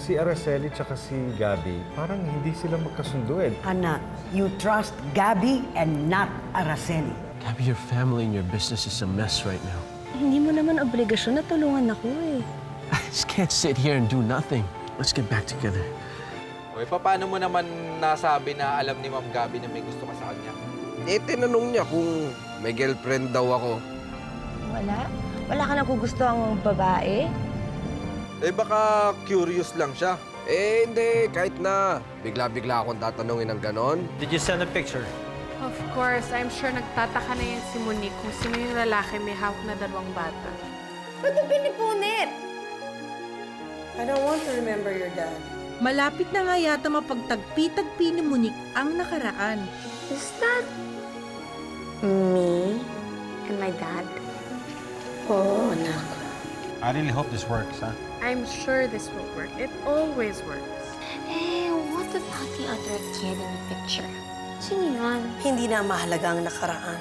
si Araceli tsaka si Gabby, parang hindi sila magkasundo eh. Anak, you trust Gabby and not Araceli. Gabby, your family and your business is a mess right now. Hindi mo naman obligasyon na tulungan ako eh. I just can't sit here and do nothing. Let's get back together. Okay, paano mo naman nasabi na alam ni Ma'am Gabby na may gusto ka sa kanya? Eh, tinanong niya kung may girlfriend daw ako. Wala? Wala ka nagugustuhang babae? Eh, baka curious lang siya. Eh, hindi. Kahit na. Bigla-bigla akong tatanungin ng ganon. Did you send a picture? Of course, I'm sure nagtataka na yan si Monique kung sino yung lalaki may hawak na dalawang bata. Ba't mo pinipunit? I don't want to remember your dad. Malapit na nga yata mapagtagpi-tagpi ni Monique ang nakaraan. Is that me and my dad? Oo, anak. I really hope this works, huh? I'm sure this will work. It always works. Eh, what about the other kid in the picture? Sino yun? Hindi na mahalaga ang nakaraan.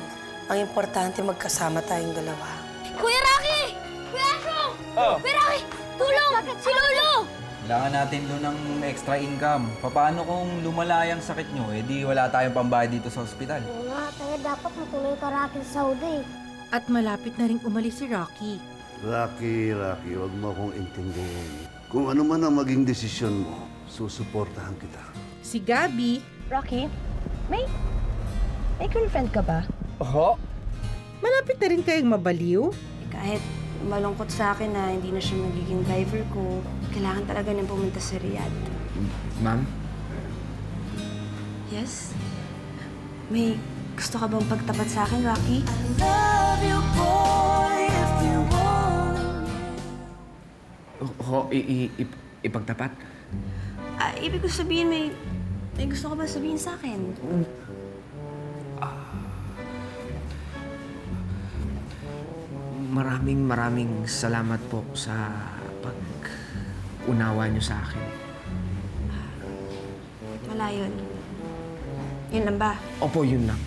Ang importante magkasama tayong dalawa. Kuya Rocky! Kuya Ashong! Oh. Kuya Rocky! Tulong! Si Lolo! Kailangan natin doon ng extra income. Paano kung lumala yung sakit nyo? Eh di wala tayong pambayad dito sa ospital. Oo nga, kaya dapat matuloy ka Rocky sa Saudi. At malapit na ring umalis si Rocky. Rocky, huwag mo akong intindihin. Kung ano man ang maging desisyon mo, susuportahan kita. Si Gabby, Rocky, may girlfriend ka ba? Oho. malapit na rin kayong mabaliw. Kahit malungkot sa akin na hindi na siya magiging driver ko, kailangan talaga niyang pumunta sa Riyadh. Ma'am? Yes? May gusto ka bang pagtapat sa akin, Rocky? Ipagtapat? Ibig ko sabihin, may gusto ka ba sabihin sa akin? Maraming salamat po sa pag-unawa niyo sa akin. Wala yun. Yun lang ba? Opo, yun lang.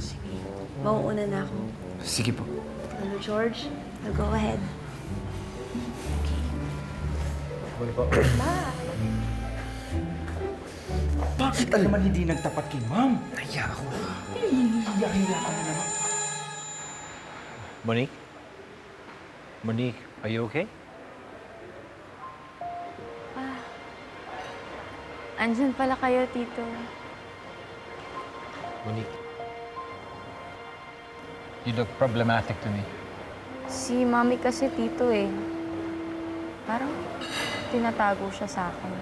Sige. Mauuna na ako. Sige po. Hello, George. I'll go ahead. Bakit ka naman hindi nagtapat kay Ma'am? Naya ako. Hiya-hiya ka na naman. Monique? Monique, are you okay? Andyan pala kayo, Tito. Monique. You look problematic to me. Si Mami kasi, Tito, eh. Parang tinatago siya sa akin.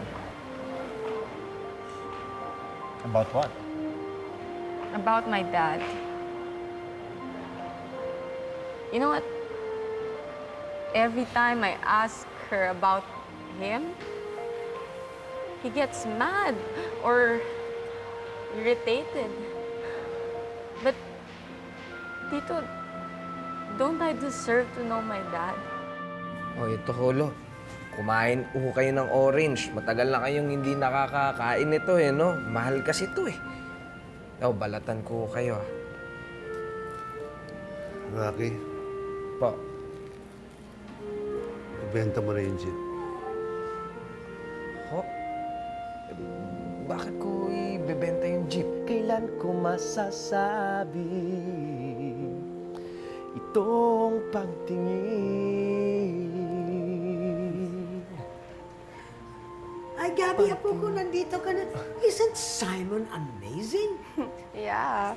About what? About my dad. You know what? Every time I ask her about him, he gets mad or irritated. But, Tito, don't I deserve to know my dad? Oh, ito, Holo. Kumain kayo ng orange. Matagal na kayong hindi nakakakain nito eh, no? Mahal kasi ito eh. Oh, balatan ko kayo. Rocky, Po. ibenta mo na yung jeep. Ho? Bakit ko ibebenta yung jeep? Kailan ko masasabi itong pagtingin? Ay, Gabby, apo ko, nandito ka na. Isn't Simon amazing? Yeah.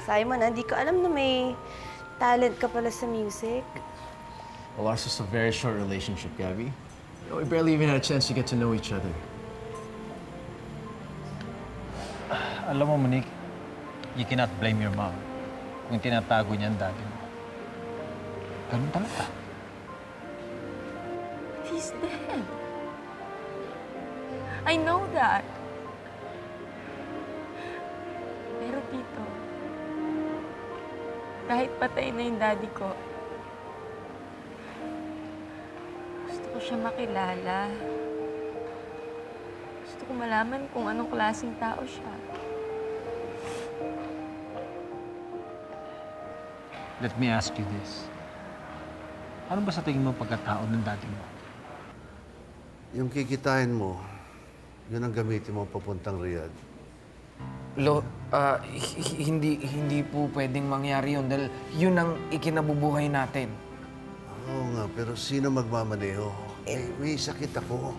Simon, hindi ko alam na may talent ka pala sa music. Well, ours is a very short relationship, Gabby. We barely even had a chance to get to know each other. Alam mo, Monique, you cannot blame your mom kung tinatago niya ang daddy mo. Ganun talaga. He's dead. I know that. Pero, Tito, kahit patay na yung daddy ko, gusto ko siya makilala. Gusto ko malaman kung anong klaseng tao siya. Let me ask you this. Ano ba sa tingin mo pagkatao ng daddy mo? Yung kikitain mo, yun ang gamitin mo papuntang Riyadh. Lo, hindi po pwedeng mangyari yun dahil yun ang ikinabubuhay natin. Oo nga, pero sino magmamaneho? May sakit ako.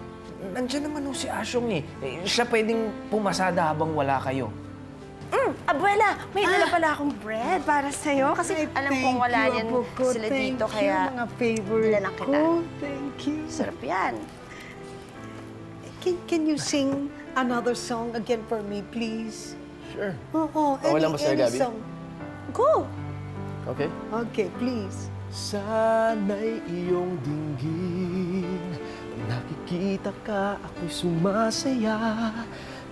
Nandiyan naman si Asyong eh. Siya pwedeng pumasada habang wala kayo. Abuela, may dala pala akong bread para sa'yo. Kasi Ay, alam kong thank wala you, niyan Apo ko. sila Thank dito. you, Kaya mga favorite dala lang kita. ko. Thank you. Sarap yan. Can you sing another song again for me, please? Sure. Oo, Okay lang ba sa'yo, Gabby? song. Go! Okay? Okay, please. Sana'y iyong dinggin. Pag nakikita ka, ako'y sumasaya.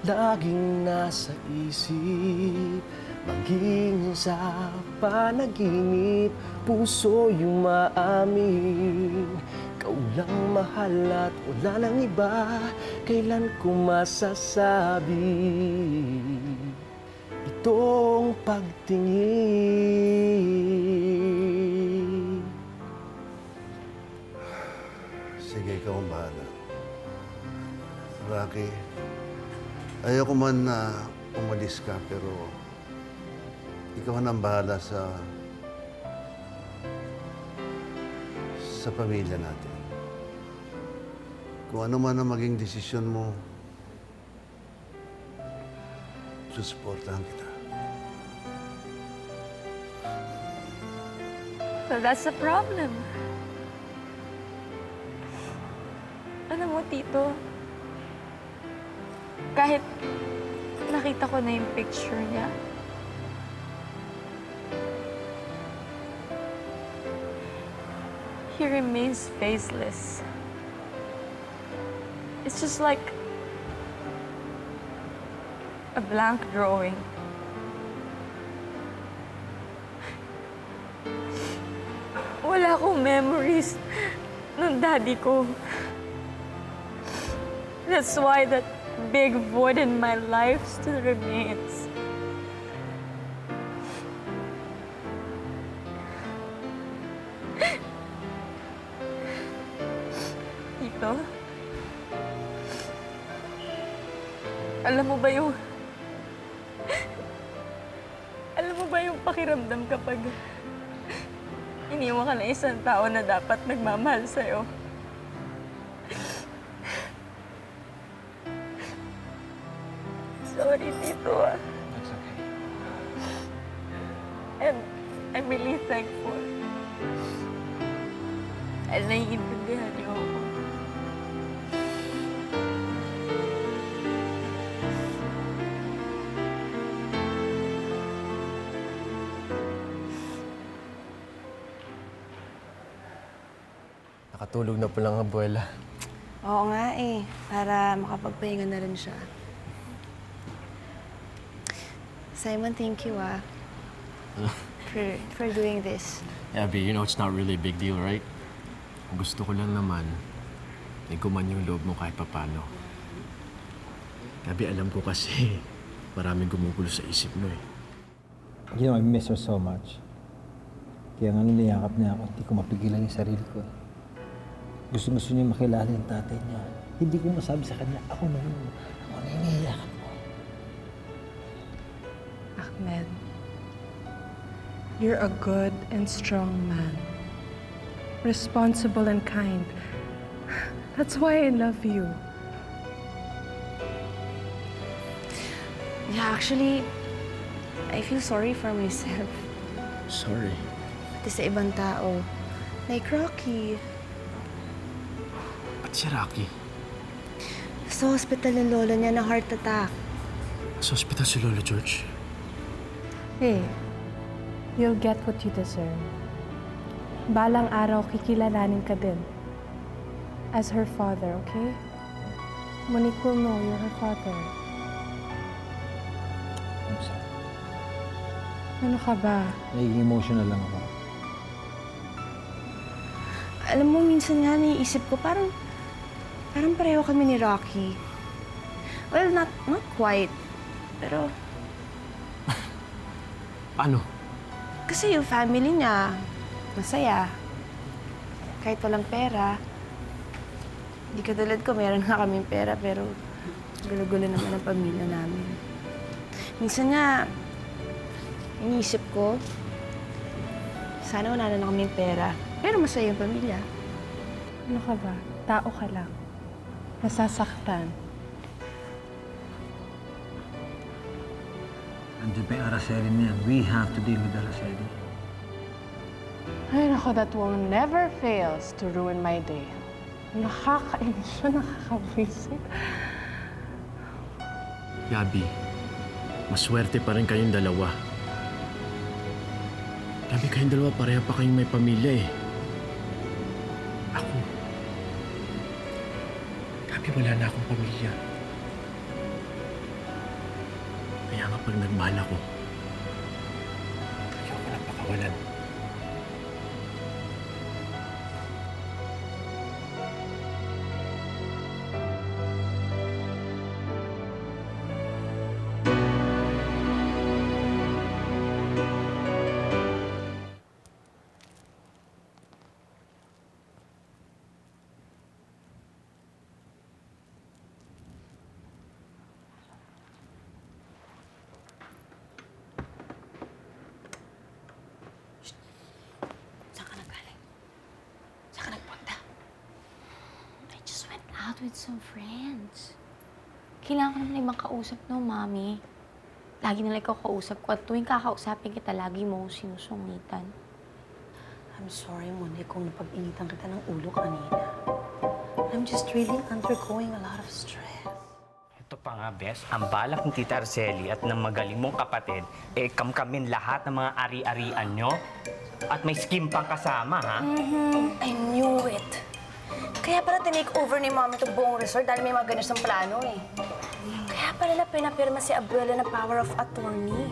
Laging nasa isip, maging sa panaginip. Puso yung maamin, ikaw lang mahal at wala nang iba. Kailan ko masasabi itong pagtingin? Sige, ikaw ang bahala. Rocky, ayoko man na umalis ka, pero ikaw ang bahala sa pamilya natin. Kung ano man ang maging desisyon mo, susuportahan kita. Well, that's the problem. Alam mo, Tito, kahit nakita ko na yung picture niya, he remains faceless. It's just like a blank drawing. Wala akong memories ng daddy ko. That's why that big void in my life still remains. Tito, alam mo ba yung pakiramdam kapag iniwan ka ng isang tao na dapat nagmamahal sa'yo? Sorry, Tito. That's okay. And I'm really thankful. At naiintindihan niyo ako. Nakatulog na pala ang abuela. Oo nga eh. Para makapagpahinga na rin siya. Simon, thank you for doing this. Abby, you know it's not really a big deal, right? Gusto ko lang naman, guman yung loob mo kahit papano. Abby, alam ko kasi maraming gumugulo sa isip mo eh. You know, I miss her so much. Kaya nga niyakap niya ako, hindi ko mapigilan yung sarili ko. Gusto niya makilala yung tatay niya. Hindi ko masabi sa kanya, ako na yun. Ako na iniyakap mo. Ahmed, you're a good and strong man. Responsible and kind. That's why I love you. Yeah, actually, I feel sorry for myself. Sorry. Pati sa ibang tao. Like Rocky. At si Rocky? Sa hospital ng lolo niya na heart attack. Sa ospital si Lolo George. Hey, you'll get what you deserve. Balang araw, kikilalanin ka din. As her father, okay? Monique will know you're her father. I'm sorry. Ano ka ba? Nagiging emotional lang ako. Alam mo, minsan nga naiisip ko, parang pareho kami ni Rocky. Well, not quite. Pero, Paano? kasi yung family niya, masaya. Kahit walang pera. Hindi katulad ko, meron nga kaming pera, pero gulo-gulo naman ang pamilya namin. Minsan nga, iniisip ko, sana wala na kaming pera, pero masaya yung pamilya. Ano ka ba? Tao ka lang. Nasasaktan. Andiyan pa yung Araceli na yan. We have to deal with Araceli. Ay, nako, that woman never fails to ruin my day. Nakakainis siya, nakakabwisit. Gabi, maswerte pa rin kayong dalawa. Gabi, kayong dalawa pareha pa kayong may pamilya eh. Ako. Gabi, wala na akong pamilya. Kaya nga pag nagmahal ako, ayoko na pakawalan. Saan ka nagaling? Saan ka nagpunta? I just went out with some friends. Kailangan ko naman ibang kausap no, Mami. Lagi nila ikaw kausap ko at tuwing kakausapin kita, lagi mo sinusungitan. I'm sorry, Monique, kung napag-initan kita ng ulo kanina. I'm just really undergoing a lot of stress. Ito pa nga, Bes, ang balak ni Tita Araceli at ng magaling mong kapatid, kamkamin lahat ng mga ari-arian nyo. At may scheme pang kasama, ha? I knew it. Kaya pala tinake over ni Mami itong buong resort dahil may mga ganun siyang plano eh. Kaya pala na pinapirma si Abuela ng power of attorney.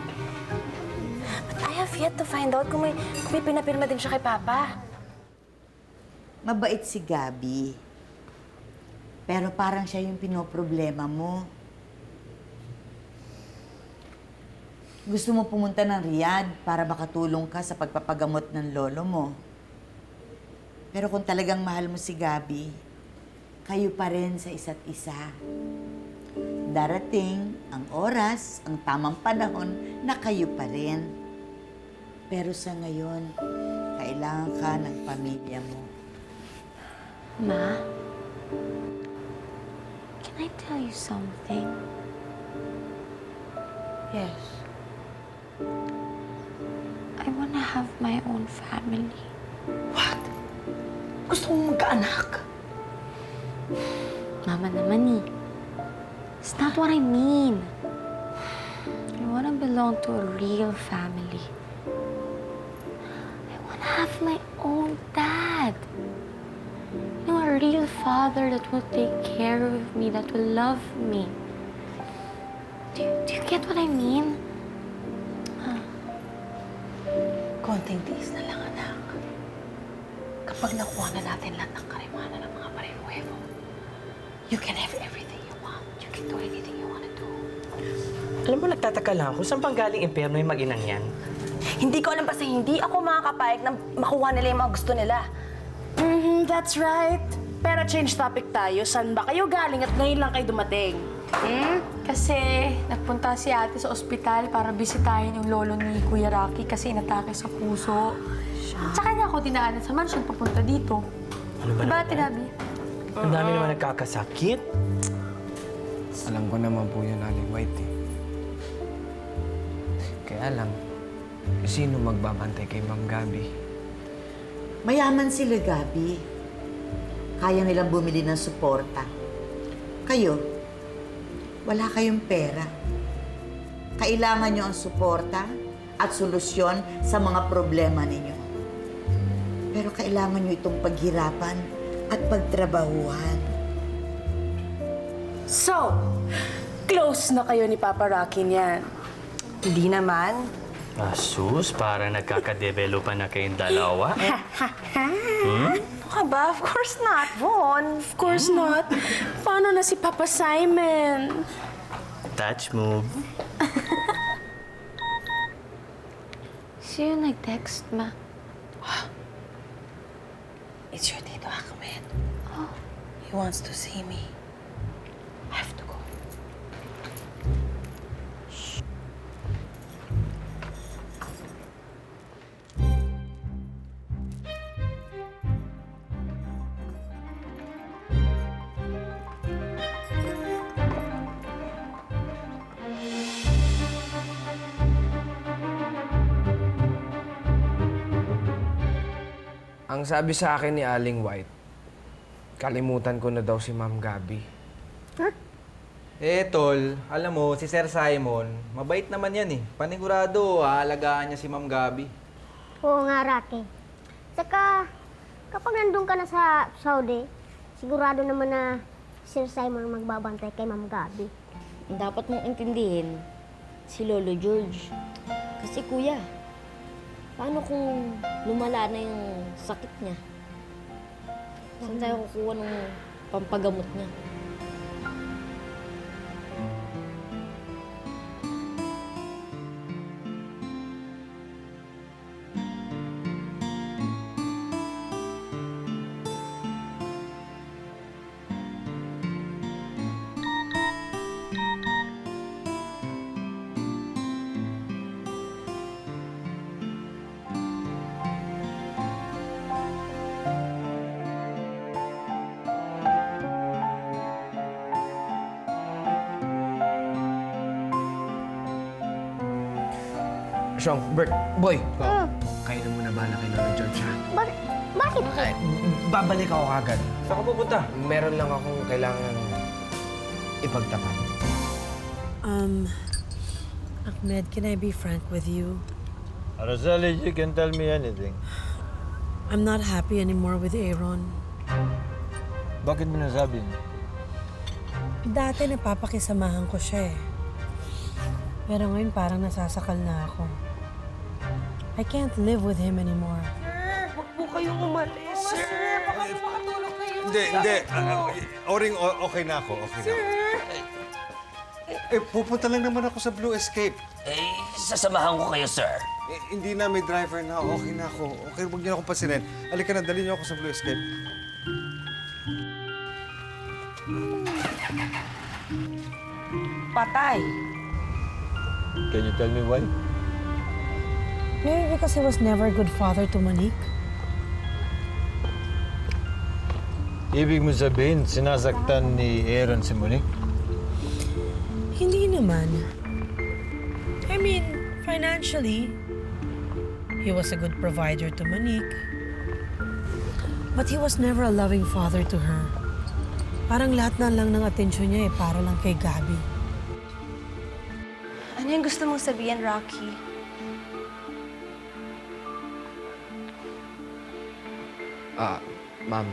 But I have yet to find out kung may pinapirma din siya kay Papa. Mabait si Gabi. Pero parang siya yung pinoproblema mo. Gusto mo pumunta ng Riyadh para makatulong ka sa pagpapagamot ng lolo mo. Pero kung talagang mahal mo si Gabi, kayo pa rin sa isa't isa. Darating ang oras, ang tamang panahon na kayo pa rin. Pero sa ngayon, kailangan ka ng pamilya mo. Ma, can I tell you something? Yes. I wanna have my own family. What? Gusto mong magkaanak? Mama naman eh. It's not what I mean. I wanna belong to a real family. I wanna have my own dad. You know, a real father that will take care of me, that will love me. Do you get what I mean? Konting tiis na lang, anak. Kapag nakuha na natin lahat ng karimanan ng mga parinuevo, you can have everything you want. You can do anything you want to do. Alam mo, nagtataka lang ako, saan pang galing impyerno yung mag-inang yan? Hindi ko alam basta hindi ako makakapayag na makuha nila yung mga gusto nila. That's right. Pero change topic tayo. Saan ba kayo galing at ngayon lang kayo dumating? Kasi nagpunta si ate sa ospital para bisitahin yung lolo ni Kuya Rocky kasi inatake sa puso. Tsaka niya ako dinaanan sa mansyon papunta dito. Ano ba Diba, naman? Ate Gabi? Ang dami naman nagkakasakit. Alam ko naman po yun, Ali White eh. Kaya lang, sino magbabantay kay Ma'am Gabi? Mayaman sila, Gabi. Kaya nilang bumili ng suporta. Kayo, wala kayong pera. Kailangan nyo ang suporta at solusyon sa mga problema ninyo. Pero kailangan nyo itong paghirapan at pagtrabahuhan. So, close na kayo ni Papa Rocky niyan. Hindi naman. Sus, parang nagkakadevelopan na kayong dalawa. Ano ka ba? Of course not, Von. Of course not. Paano na si Papa Simon? Touch move. Sino nag-text, Ma? It's your Tito Ahmed. Oh, He wants to see me. I have to go. Ang sabi sa akin ni Aling White, kalimutan ko na daw si Ma'am Gabby. Eh, tol, alam mo, si Sir Simon, mabait naman yan eh. Panigurado, aalagaan niya si Ma'am Gabby. Oo nga, Rocky. Saka, kapag nandun ka na sa Saudi, sigurado naman na Sir Simon ang magbabantay kay Ma'am Gabby. Dapat mong intindihin si Lolo George. Kasi kuya, paano kung lumala na yung sakit niya? Saan tayo kukuha ng pampagamot niya? Sean, Bert, boy, kayo na muna bala kay Lolo George, ha? Bakit? Babalik ako agad. Saan ka pupunta? Meron lang akong kailangan ipagtapat. Ahmed, can I be frank with you? Araceli, you can tell me anything. I'm not happy anymore with Aaron. Bakit mo nasabi? Dati napapakisamahan ko siya eh. Pero ngayon parang nasasakal na ako. I can't live with him anymore. Sir, huwag po kayong umalis, sir. Baka po makatulog kayo. Hindi. Oring, okay na ako. Okay na ako. Pupunta lang naman ako sa Blue Escape. Sasamahan ko kayo, sir. Hindi na, may driver na. Okay na ako. Okay, huwag niyo na akong pasinin. Halika na, dali niyo ako sa Blue Escape. Patay. Can you tell me why? Maybe because he was never a good father to Monique. Ibig mo sabihin, sinasaktan ni Aaron si Monique? Hindi naman. I mean, financially, he was a good provider to Monique. But he was never a loving father to her. Parang lahat na lang ng atensyon niya para lang kay Gabby. Ano yung gusto mong sabihin, Rocky? Ma'am.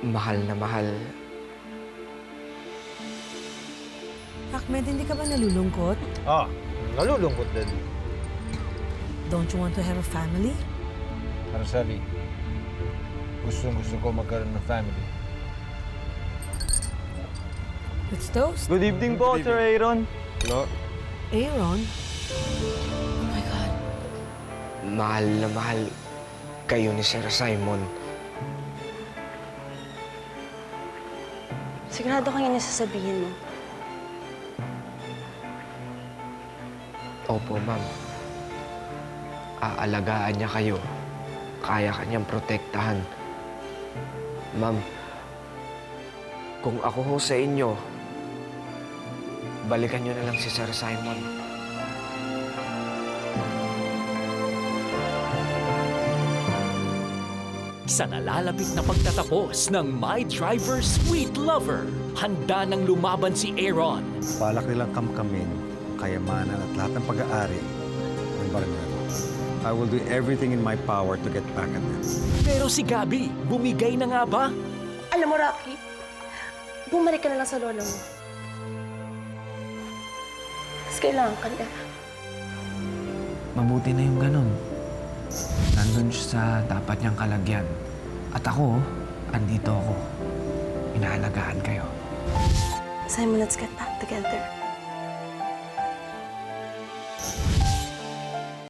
Mahal na mahal. Ahmed, hindi ka ba nalulungkot? Nalulungkot din. Don't you want to have a family? Araceli, gusto ko magkaroon ng family. Let's toast. Good evening po, Sir Aaron. Hello? Aaron? Oh my God. Mahal na mahal kayo ni Sir Simon. Sigurado kang yun yung sasabihin mo. Opo, ma'am. Aalagaan niya kayo. Kaya kanyang protektahan. Ma'am, kung ako ho sa inyo, balikan niyo na lang si Sir Simon. Sa nalalapit na pagtatapos ng My Driver Sweet Lover, handa nang lumaban si Aaron. Balak nilang kamkamin, kayamanan at lahat ng pag-aari ng Barangay. I will do everything in my power to get back at them. Pero si Gabby, bumigay na nga ba? Alam mo, Rocky, bumalik ka na lang sa lolo mo. Mas kailangan ka na. Mabuti na yung ganun. Nandun siya sa dapat niyang kalagyan. At ako, andito ako. Inaalagaan kayo. Simon, let's get back together.